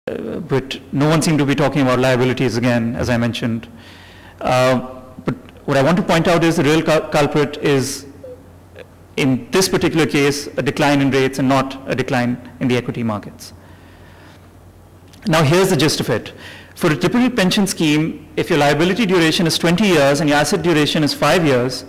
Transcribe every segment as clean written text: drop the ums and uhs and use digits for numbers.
but no one seemed to be talking about liabilities again, as I mentioned. But what I want to point out is the real culprit is, in this particular case, a decline in rates and not a decline in the equity markets. Now here's the gist of it. For a typical pension scheme, if your liability duration is 20 years and your asset duration is 5 years,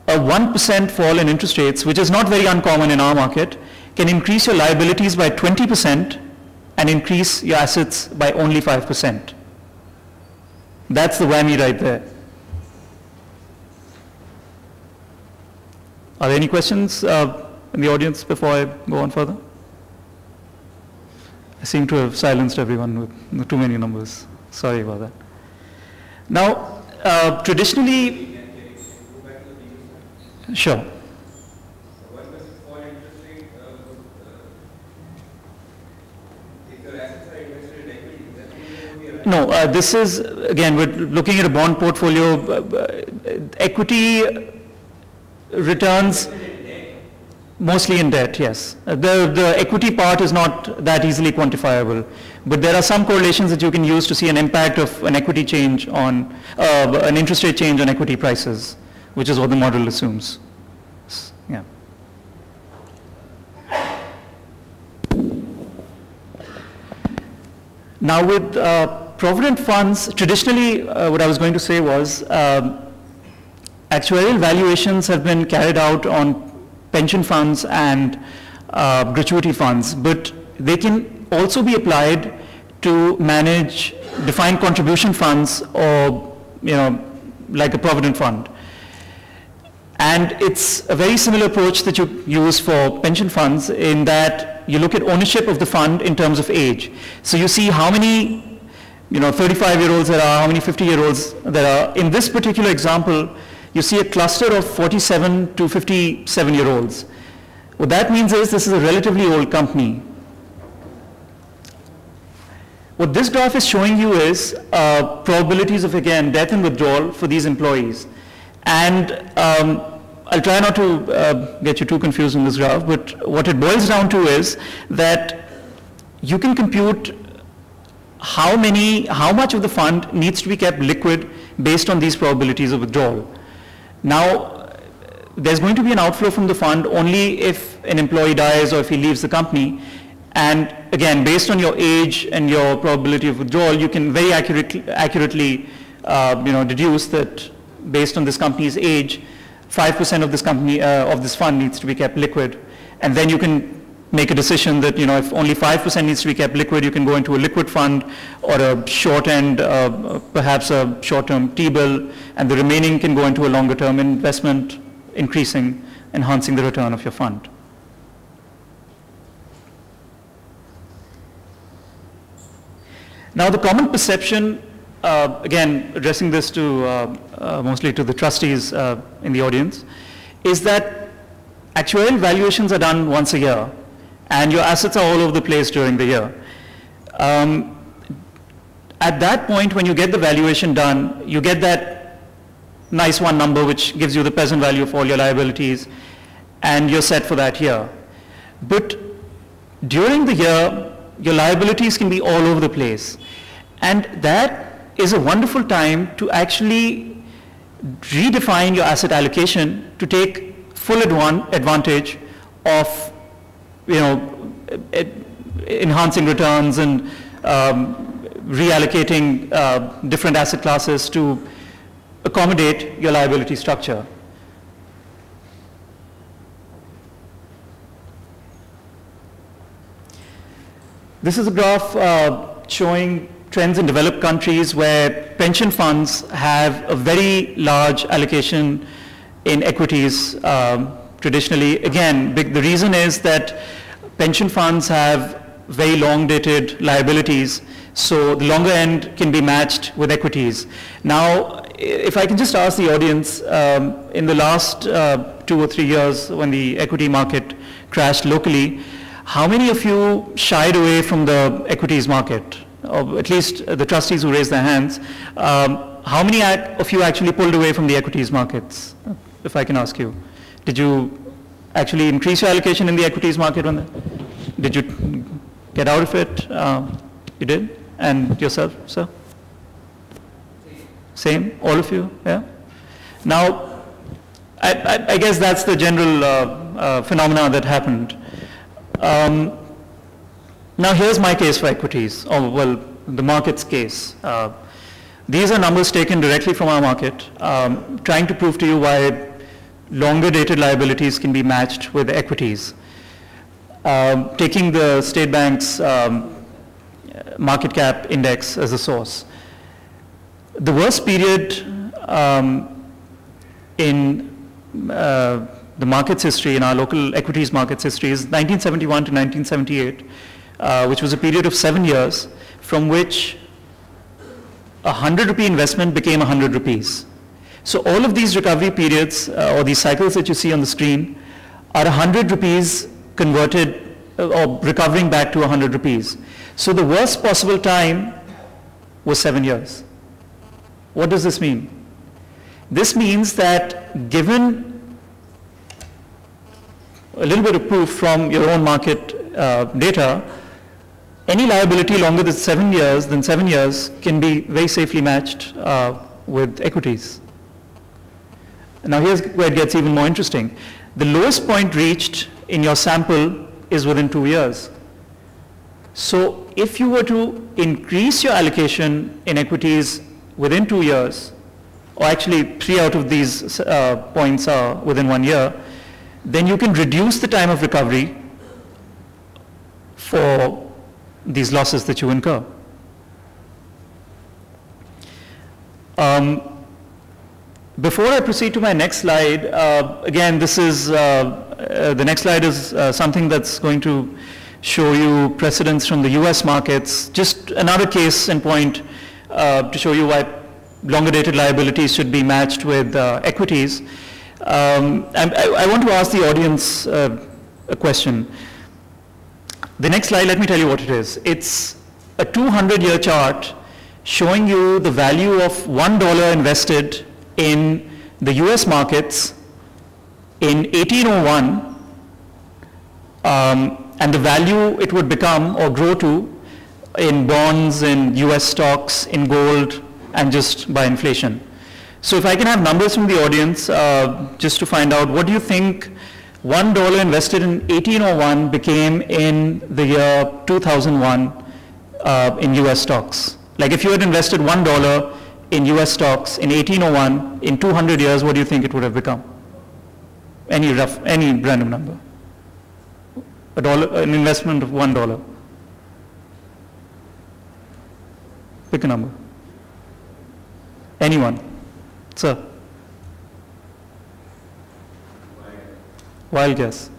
a 1% fall in interest rates, which is not very uncommon in our market, can increase your liabilities by 20% and increase your assets by only 5%. That's the whammy right there. Are there any questions in the audience before I go on further? I seem to have silenced everyone with too many numbers. Sorry about that. Now, traditionally, sure. No, this is, again, we're looking at a bond portfolio. Equity returns mostly in debt, yes. The equity part is not that easily quantifiable, but there are some correlations that you can use to see an impact of an equity change on, an interest rate change on equity prices, which is what the model assumes. Yeah. Now with provident funds, traditionally what I was going to say was actuarial valuations have been carried out on pension funds and gratuity funds, but they can also be applied to manage defined contribution funds or, like a provident fund. And it's a very similar approach that you use for pension funds in that you look at ownership of the fund in terms of age. So you see how many 35-year-olds there are, how many 50-year-olds there are. In this particular example, you see a cluster of 47 to 57-year-olds. What that means is this is a relatively old company. What this graph is showing you is probabilities of, again, death and withdrawal for these employees. And I'll try not to get you too confused in this graph, but what it boils down to is that you can compute how much of the fund needs to be kept liquid based on these probabilities of withdrawal. Now, there's going to be an outflow from the fund only if an employee dies or if he leaves the company. And again, based on your age and your probability of withdrawal, you can very accurately deduce that based on this company's age, 5% of this company, of this fund needs to be kept liquid. And then you can make a decision that, if only 5% needs to be kept liquid, you can go into a liquid fund or a short end, perhaps a short-term T-bill, and the remaining can go into a longer-term investment, enhancing the return of your fund. Now, the common perception, again, addressing this to mostly to the trustees in the audience, is that actuarial valuations are done once a year, and your assets are all over the place during the year. At that point, when you get the valuation done, you get that nice one number which gives you the present value of all your liabilities, and you're set for that year. But during the year, your liabilities can be all over the place. And that is a wonderful time to actually redefine your asset allocation to take full advantage of enhancing returns and reallocating different asset classes to accommodate your liability structure. This is a graph showing trends in developed countries where pension funds have a very large allocation in equities traditionally. Again, the reason is that pension funds have very long-dated liabilities, so the longer end can be matched with equities. Now, if I can just ask the audience, in the last 2 or 3 years when the equity market crashed locally, how many of you shied away from the equities market? Or at least the trustees who raised their hands. How many of you actually pulled away from the equities markets, if I can ask you? Did you actually increase your allocation in the equities market? Did you get out of it? You did? And yourself, sir? Same, all of you, yeah? Now, I guess that's the general phenomena that happened. Now here's my case for equities, or well, the market's case. These are numbers taken directly from our market, trying to prove to you why longer dated liabilities can be matched with equities. Taking the State Bank's market cap index as a source. The worst period in the market's history, in our local equities market's history, is 1971 to 1978, which was a period of 7 years, from which a 100 rupee investment became 100 rupees. So all of these recovery periods, or these cycles that you see on the screen, are 100 rupees converted, or recovering back to 100 rupees. So the worst possible time was 7 years. What does this mean? This means that given a little bit of proof from your own market data, any liability longer than 7 years can be very safely matched with equities. Now here's where it gets even more interesting. The lowest point reached in your sample is within 2 years. So if you were to increase your allocation in equities within 2 years, or actually 3 out of these points are within 1 year, then you can reduce the time of recovery for these losses that you incur. Before I proceed to my next slide, again, this is, the next slide is something that's going to show you precedents from the US markets, just another case in point to show you why longer dated liabilities should be matched with equities. I want to ask the audience a question. The next slide, let me tell you what it is. It's a 200-year chart showing you the value of $1 invested in the US markets in 1801, and the value it would become or grow to in bonds, in US stocks, in gold, and just by inflation. So if I can have numbers from the audience, just to find out, what do you think $1 invested in 1801 became in the year 2001 in US stocks? Like if you had invested $1 in US stocks in 1801, in 200 years, what do you think it would have become? Any random number. An investment of $1. Pick a number. Anyone? Sir? Wild guess.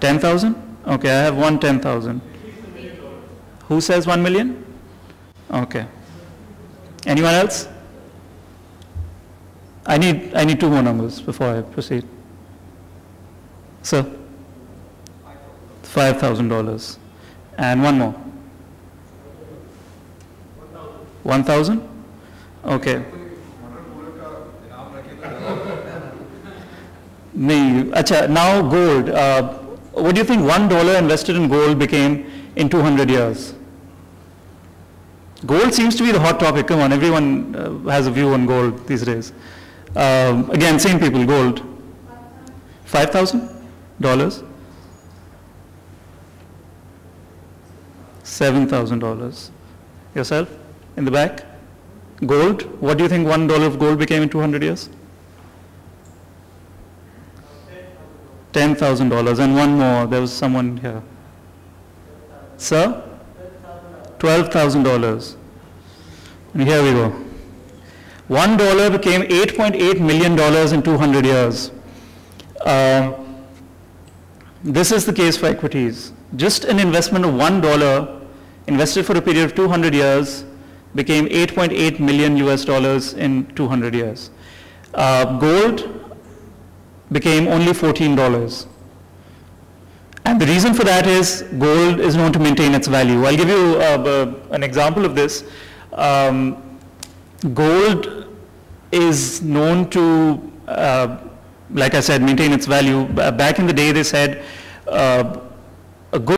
10,000? Okay, I have one 10,000. Who says 1 million? Okay. Anyone else? I need 2 more numbers before I proceed. Sir? $5,000. And one more. 1,000? Okay. Now gold. What do you think $1 invested in gold became in 200 years? Gold seems to be the hot topic. Come on, everyone has a view on gold these days. Again, same people, gold. $5,000? $7,000. Yourself? In the back? Gold? What do you think $1 of gold became in 200 years? $10,000. And one more, there was someone here. Sir? $12,000. And here we go. $1 became $8.8 million in 200 years. This is the case for equities. Just an investment of $1 invested for a period of 200 years became $8.8 million US in 200 years. Gold became only $14. And the reason for that is gold is known to maintain its value. I'll give you an example of this. Gold is known to, like I said, maintain its value. Back in the day, they said a good